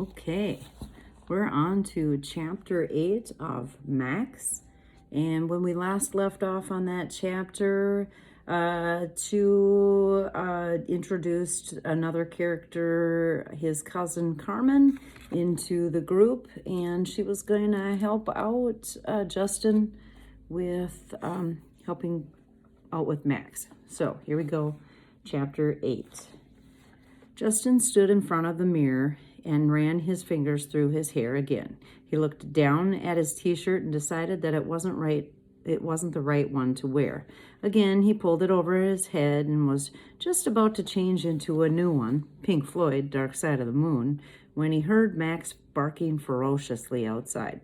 Okay, we're on to chapter 8 of Max. And when we last left off on that chapter, Chu introduced another character, his cousin Carmen, into the group, and she was going to help out Justin with helping out with Max. So here we go, chapter 8. Justin stood in front of the mirror and ran his fingers through his hair again. He looked down at his t-shirt and decided that it wasn't the right one to wear. Again, he pulled it over his head and was just about to change into a new one, Pink Floyd, Dark Side of the Moon, when he heard Max barking ferociously outside.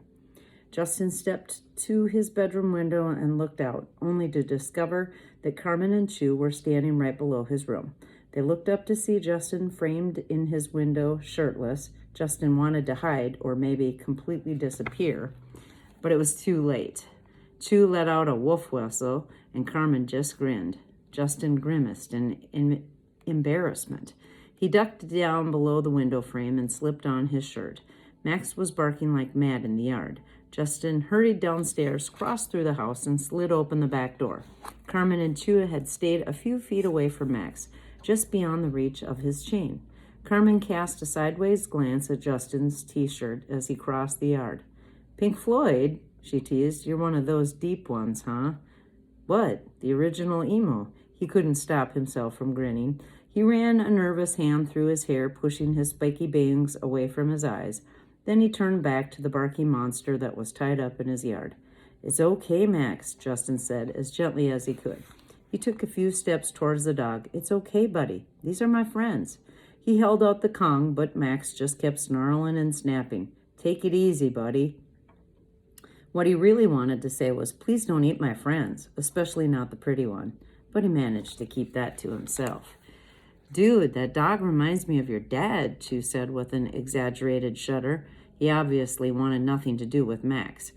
Justin stepped to his bedroom window and looked out, only to discover that Carmen and Chu were standing right below his room. They looked up to see Justin framed in his window, shirtless. Justin wanted to hide or maybe completely disappear, but it was too late. Chu let out a wolf whistle, and Carmen just grinned. Justin grimaced in embarrassment. He ducked down below the window frame and slipped on his shirt. Max was barking like mad in the yard. Justin hurried downstairs, crossed through the house, and slid open the back door. Carmen and Chu had stayed a few feet away from Max, just beyond the reach of his chain. Carmen cast a sideways glance at Justin's t-shirt as he crossed the yard. "Pink Floyd?" she teased. "You're one of those deep ones, huh?" "What? The original emo?" He couldn't stop himself from grinning. He ran a nervous hand through his hair, pushing his spiky bangs away from his eyes. Then he turned back to the barking monster that was tied up in his yard. "It's okay, Max," Justin said, as gently as he could. He took a few steps towards the dog. "It's okay, buddy. These are my friends." He held out the Kong, but Max just kept snarling and snapping. "Take it easy, buddy." What he really wanted to say was, "Please don't eat my friends, especially not the pretty one." But he managed to keep that to himself. "Dude, that dog reminds me of your dad," Chu said with an exaggerated shudder. He obviously wanted nothing to do with Max.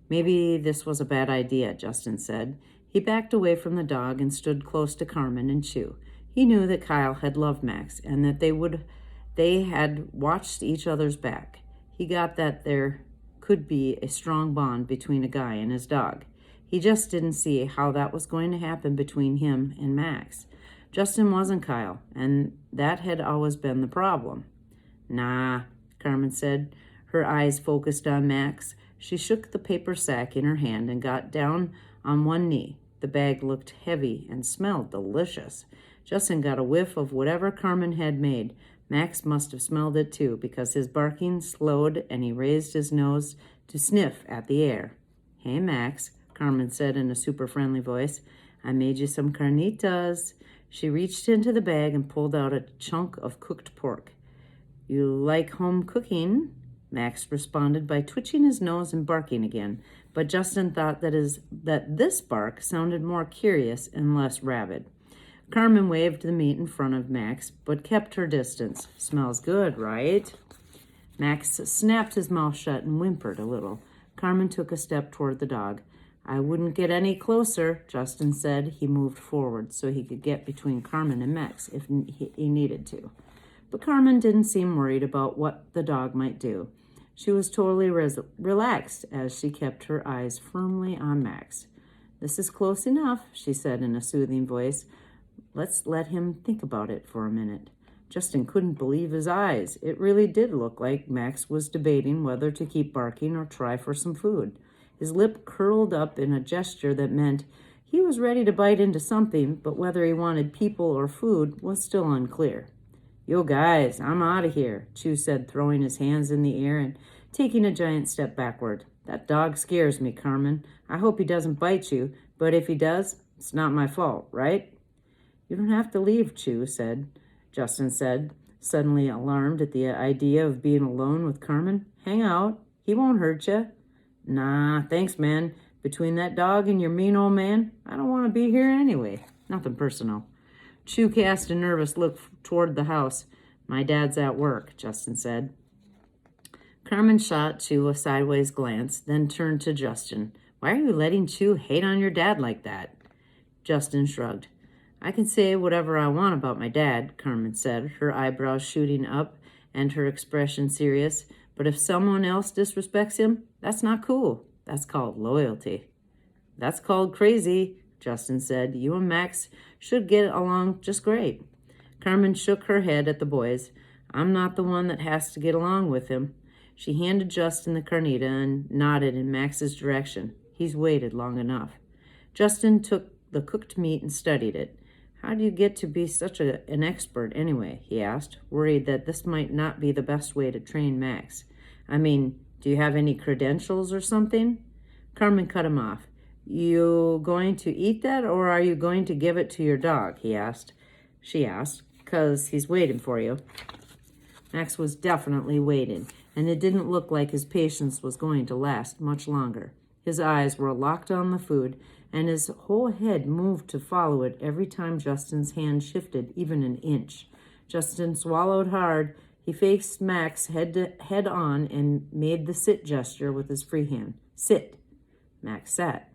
"Maybe this was a bad idea," Justin said. He backed away from the dog and stood close to Carmen and Chu. He knew that Kyle had loved Max and that they had watched each other's back. He got that there could be a strong bond between a guy and his dog. He just didn't see how that was going to happen between him and Max. Justin wasn't Kyle, and that had always been the problem. "Nah," Carmen said, her eyes focused on Max. She shook the paper sack in her hand and got down on one knee. The bag looked heavy and smelled delicious. Justin got a whiff of whatever Carmen had made. Max must have smelled it too, because his barking slowed and he raised his nose to sniff at the air. "Hey, Max," Carmen said in a super friendly voice. "I made you some carnitas." She reached into the bag and pulled out a chunk of cooked pork. "You like home cooking?" Max responded by twitching his nose and barking again, but Justin thought that this bark sounded more curious and less rabid. Carmen waved the meat in front of Max, but kept her distance. "Smells good, right?" Max snapped his mouth shut and whimpered a little. Carmen took a step toward the dog. "I wouldn't get any closer," Justin said. He moved forward so he could get between Carmen and Max if he needed to. But Carmen didn't seem worried about what the dog might do. She was totally relaxed as she kept her eyes firmly on Max. "This is close enough," she said in a soothing voice. "Let's let him think about it for a minute." Justin couldn't believe his eyes. It really did look like Max was debating whether to keep barking or try for some food. His lip curled up in a gesture that meant he was ready to bite into something, but whether he wanted people or food was still unclear. "Yo, guys, I'm out of here," Chu said, throwing his hands in the air and taking a giant step backward. "That dog scares me, Carmen. I hope he doesn't bite you, but if he does, it's not my fault, right?" "You don't have to leave," Justin said, suddenly alarmed at the idea of being alone with Carmen. "Hang out. He won't hurt you." "Nah, thanks, man. Between that dog and your mean old man, I don't want to be here anyway. Nothing personal." Chu cast a nervous look toward the house. "My dad's at work," Justin said. Carmen shot Chu a sideways glance, then turned to Justin. "Why are you letting Chu hate on your dad like that?" Justin shrugged. "I can say whatever I want about my dad," Carmen said, her eyebrows shooting up and her expression serious. But if someone else disrespects him, that's not cool. That's called loyalty. That's called crazy, Justin said. You and Max should get along just great. Carmen shook her head at the boys. I'm not the one that has to get along with him. She handed Justin the carnita and nodded in Max's direction. He's waited long enough. Justin took the cooked meat and studied it. How do you get to be such an expert anyway? He asked, worried that this might not be the best way to train Max. I mean, do you have any credentials or something? Carmen cut him off. You going to eat that, or are you going to give it to your dog? She asked, 'cause he's waiting for you. Max was definitely waiting, and it didn't look like his patience was going to last much longer. His eyes were locked on the food, and his whole head moved to follow it every time Justin's hand shifted even an inch. Justin swallowed hard. He faced Max head on and made the sit gesture with his free hand. Sit. Max sat.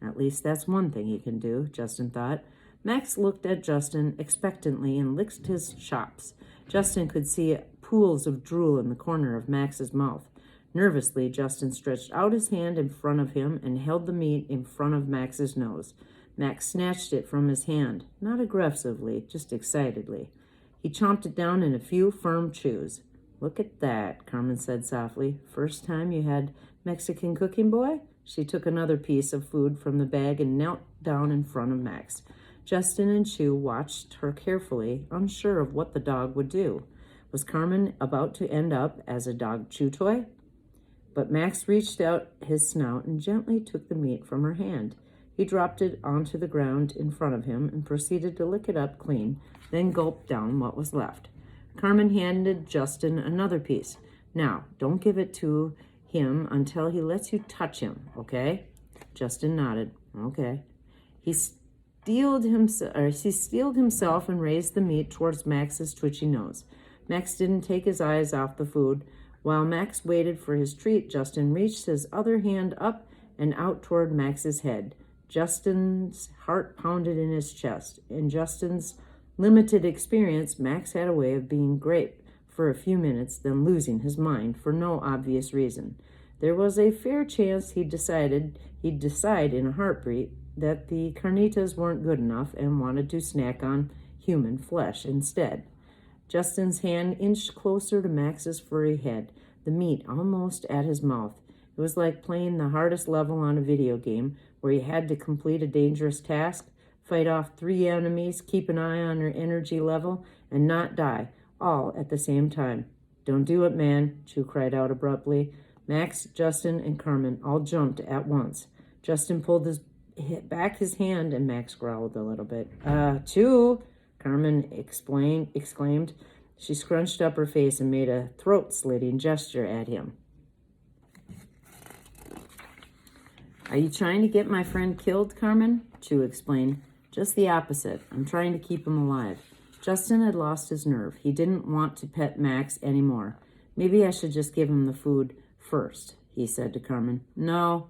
At least that's one thing he can do, Justin thought. Max looked at Justin expectantly and licked his chops. Justin could see pools of drool in the corner of Max's mouth. Nervously, Justin stretched out his hand in front of him and held the meat in front of Max's nose. Max snatched it from his hand, not aggressively, just excitedly. He chomped it down in a few firm chews. Look at that, Carmen said softly. First time you had Mexican cooking, boy? She took another piece of food from the bag and knelt down in front of Max. Justin and Chew watched her carefully, unsure of what the dog would do. Was Carmen about to end up as a dog chew toy? But Max reached out his snout and gently took the meat from her hand. He dropped it onto the ground in front of him and proceeded to lick it up clean, then gulped down what was left. Carmen handed Justin another piece. Now, don't give it to him until he lets you touch him, okay? Justin nodded. Okay. He steeled himself and raised the meat towards Max's twitchy nose. Max didn't take his eyes off the food. While Max waited for his treat, Justin reached his other hand up and out toward Max's head. Justin's heart pounded in his chest. In Justin's limited experience, Max had a way of being great for a few minutes, then losing his mind for no obvious reason. There was a fair chance he'd decide in a heartbeat that the carnitas weren't good enough and wanted to snack on human flesh instead. Justin's hand inched closer to Max's furry head, the meat almost at his mouth. It was like playing the hardest level on a video game where you had to complete a dangerous task, fight off 3 enemies, keep an eye on your energy level, and not die, all at the same time. Don't do it, man, Chew cried out abruptly. Max, Justin, and Carmen all jumped at once. Justin pulled back his hand, and Max growled a little bit. Chew, Carmen exclaimed. She scrunched up her face and made a throat-slitting gesture at him. Are you trying to get my friend killed, Carmen? Chew explained. Just the opposite. I'm trying to keep him alive. Justin had lost his nerve. He didn't want to pet Max anymore. Maybe I should just give him the food first, he said to Carmen. No.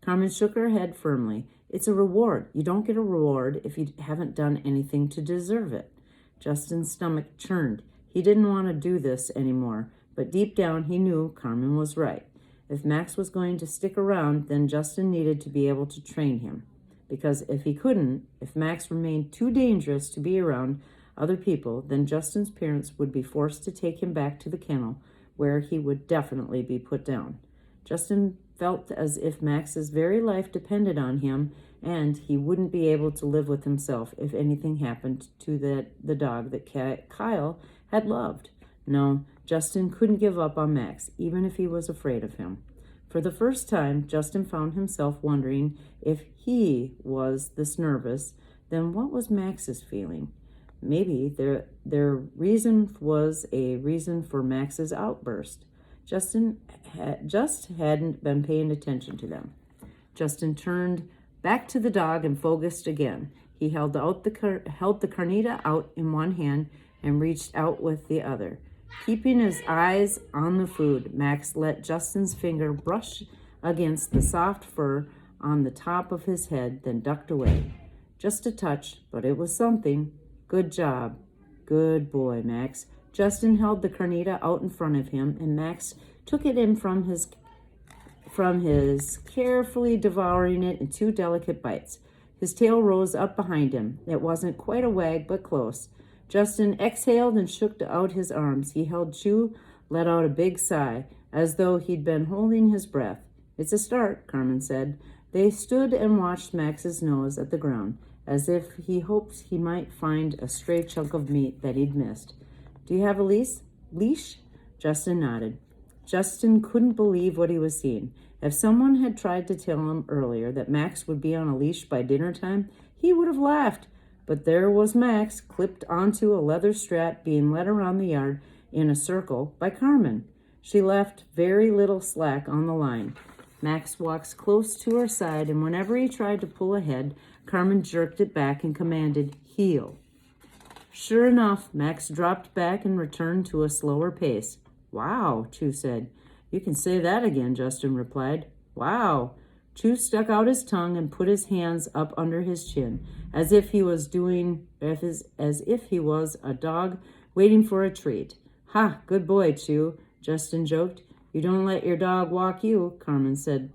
Carmen shook her head firmly. It's a reward. You don't get a reward if you haven't done anything to deserve it. Justin's stomach churned. He didn't want to do this anymore, but deep down he knew Carmen was right. If Max was going to stick around, then Justin needed to be able to train him. Because if Max remained too dangerous to be around other people, then Justin's parents would be forced to take him back to the kennel, where he would definitely be put down. Justin felt as if Max's very life depended on him, and he wouldn't be able to live with himself if anything happened to the dog that Kyle had loved. No, Justin couldn't give up on Max, even if he was afraid of him. For the first time, Justin found himself wondering if he was this nervous, then what was Max's feeling? Maybe their reason was a reason for Max's outburst. Justin hadn't been paying attention to them. Justin turned back to the dog and focused again. He held the carnita out in one hand and reached out with the other. Keeping his eyes on the food, Max let Justin's finger brush against the soft fur on the top of his head, then ducked away. Just a touch, but it was something. Good job. Good boy, Max. Justin held the carnita out in front of him, and Max took it in from his carefully devouring it in 2 delicate bites. His tail rose up behind him. It wasn't quite a wag, but close. Justin exhaled and shook out his arms. He held Chew, let out a big sigh, as though he'd been holding his breath. "It's a start," Carmen said. They stood and watched Max's nose at the ground, as if he hoped he might find a stray chunk of meat that he'd missed. "Do you have a leash?" Justin nodded. Justin couldn't believe what he was seeing. If someone had tried to tell him earlier that Max would be on a leash by dinner time, he would have laughed. But there was Max, clipped onto a leather strap, being led around the yard in a circle by Carmen. She left very little slack on the line. Max walks close to her side, and whenever he tried to pull ahead, Carmen jerked it back and commanded, "Heel." Sure enough, Max dropped back and returned to a slower pace. "Wow," Chew said. "You can say that again," Justin replied. "Wow." Chew stuck out his tongue and put his hands up under his chin, as if he was a dog waiting for a treat. "Ha, good boy, Chew," Justin joked. "You don't let your dog walk you," Carmen said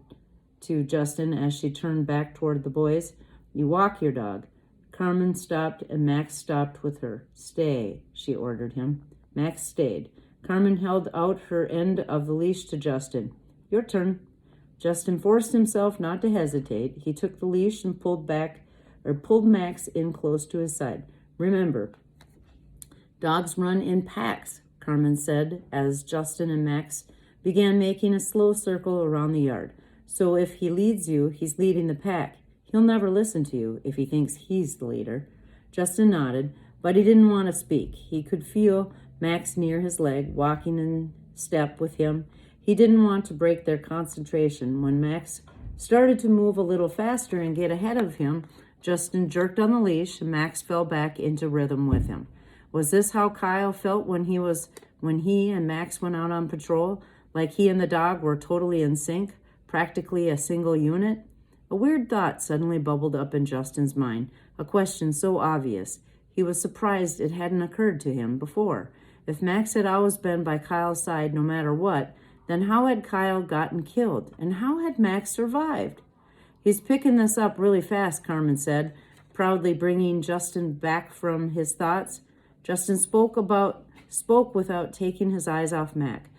to Justin as she turned back toward the boys. "You walk your dog." Carmen stopped, and Max stopped with her. "Stay," she ordered him. Max stayed. Carmen held out her end of the leash to Justin. "Your turn." Justin forced himself not to hesitate. He took the leash and pulled Max in close to his side. "Remember, dogs run in packs," Carmen said as Justin and Max began making a slow circle around the yard. "So if he leads you, he's leading the pack. He'll never listen to you if he thinks he's the leader." Justin nodded, but he didn't want to speak. He could feel Max near his leg, walking in step with him. He didn't want to break their concentration. When Max started to move a little faster and get ahead of him, Justin jerked on the leash, and Max fell back into rhythm with him. Was this how Kyle felt when he and Max went out on patrol? Like he and the dog were totally in sync, practically a single unit? A weird thought suddenly bubbled up in Justin's mind, a question so obvious. He was surprised it hadn't occurred to him before. If Max had always been by Kyle's side no matter what, then how had Kyle gotten killed? And how had Max survived? "He's picking this up really fast," Carmen said, proudly bringing Justin back from his thoughts. Justin spoke without taking his eyes off Mac.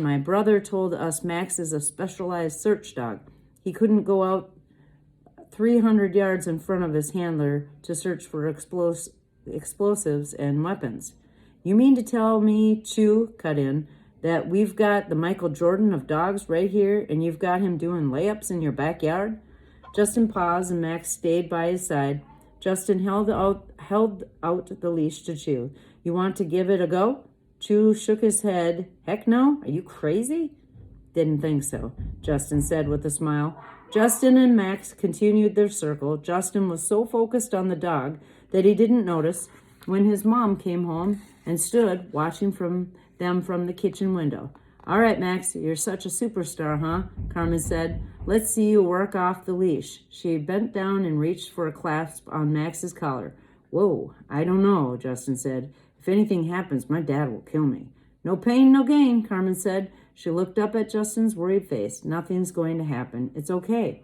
"My brother told us Max is a specialized search dog. He couldn't go out 300 yards in front of his handler to search for explosives and weapons." "You mean to tell me," Chew cut in, "that we've got the Michael Jordan of dogs right here and you've got him doing layups in your backyard?" Justin paused and Max stayed by his side. Justin held out the leash to Chew. "You want to give it a go?" Chew shook his head. "Heck no. Are you crazy?" "Didn't think so," Justin said with a smile. Justin and Max continued their circle. Justin was so focused on the dog that he didn't notice when his mom came home and stood watching them from the kitchen window. "All right, Max, you're such a superstar, huh?" Carmen said. "Let's see you work off the leash." She bent down and reached for a clasp on Max's collar. "Whoa, I don't know," Justin said. "If anything happens, my dad will kill me." "No pain, no gain," Carmen said. She looked up at Justin's worried face. "Nothing's going to happen. It's okay."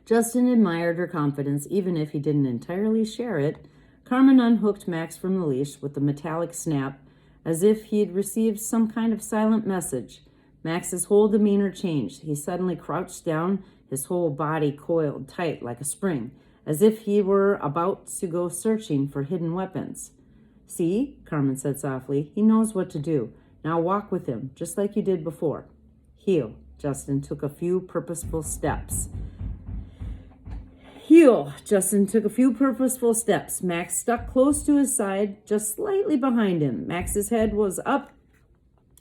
Justin admired her confidence, even if he didn't entirely share it. Carmen unhooked Max from the leash with a metallic snap, as if he had received some kind of silent message. Max's whole demeanor changed. He suddenly crouched down, his whole body coiled tight like a spring, as if he were about to go searching for hidden weapons. "See," Carmen said softly, "he knows what to do. Now walk with him, just like you did before." "Heel." Justin took a few purposeful steps. Max stuck close to his side, just slightly behind him. Max's head was up,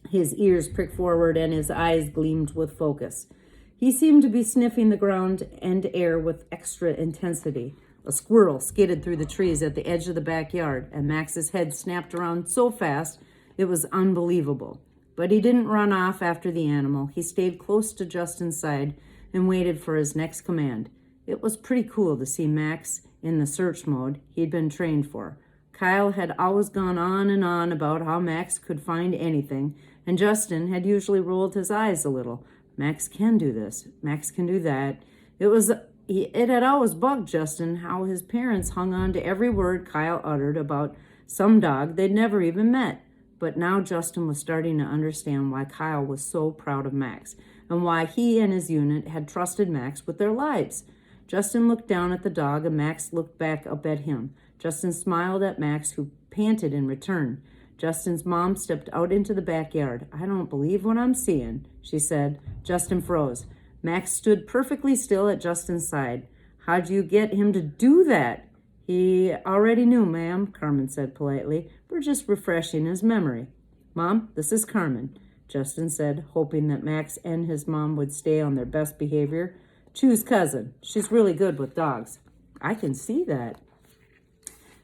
his ears pricked forward, and his eyes gleamed with focus. He seemed to be sniffing the ground and air with extra intensity. A squirrel skidded through the trees at the edge of the backyard, and Max's head snapped around so fast it was unbelievable. But he didn't run off after the animal. He stayed close to Justin's side and waited for his next command. It was pretty cool to see Max in the search mode he'd been trained for. Kyle had always gone on and on about how Max could find anything, and Justin had usually rolled his eyes a little. Max can do this. Max can do that. It had always bugged Justin how his parents hung on to every word Kyle uttered about some dog they'd never even met. But now Justin was starting to understand why Kyle was so proud of Max, and why he and his unit had trusted Max with their lives. Justin looked down at the dog, and Max looked back up at him. Justin smiled at Max, who panted in return. Justin's mom stepped out into the backyard. "I don't believe what I'm seeing," she said. Justin froze. Max stood perfectly still at Justin's side. "How'd you get him to do that?" "He already knew, ma'am," Carmen said politely. "We're just refreshing his memory." "Mom, this is Carmen," Justin said, hoping that Max and his mom would stay on their best behavior. "Chu's cousin. She's really good with dogs." "I can see that."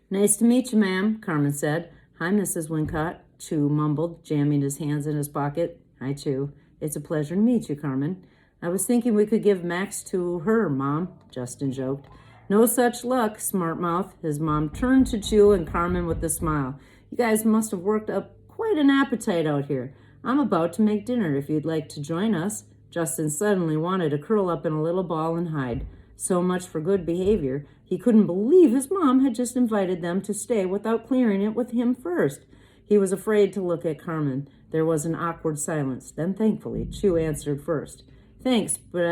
"Nice to meet you, ma'am," Carmen said. "Hi, Mrs. Wincott," Chu mumbled, jamming his hands in his pocket. "Hi, Chu. It's a pleasure to meet you, Carmen." "I was thinking we could give Max to her, Mom," Justin joked. "No such luck, smart mouth." His mom turned to Chu and Carmen with a smile. "You guys must have worked up quite an appetite out here. I'm about to make dinner if you'd like to join us." Justin suddenly wanted to curl up in a little ball and hide. So much for good behavior. He couldn't believe his mom had just invited them to stay without clearing it with him first. He was afraid to look at Carmen. There was an awkward silence. Then, thankfully, Chu answered first. "Thanks, but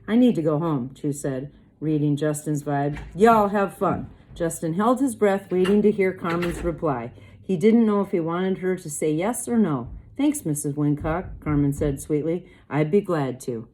I need to go home," Chu said, reading Justin's vibe. "Y'all have fun." Justin held his breath, waiting to hear Carmen's reply. He didn't know if he wanted her to say yes or no. "Thanks, Mrs. Wincott," Carmen said sweetly. "I'd be glad to."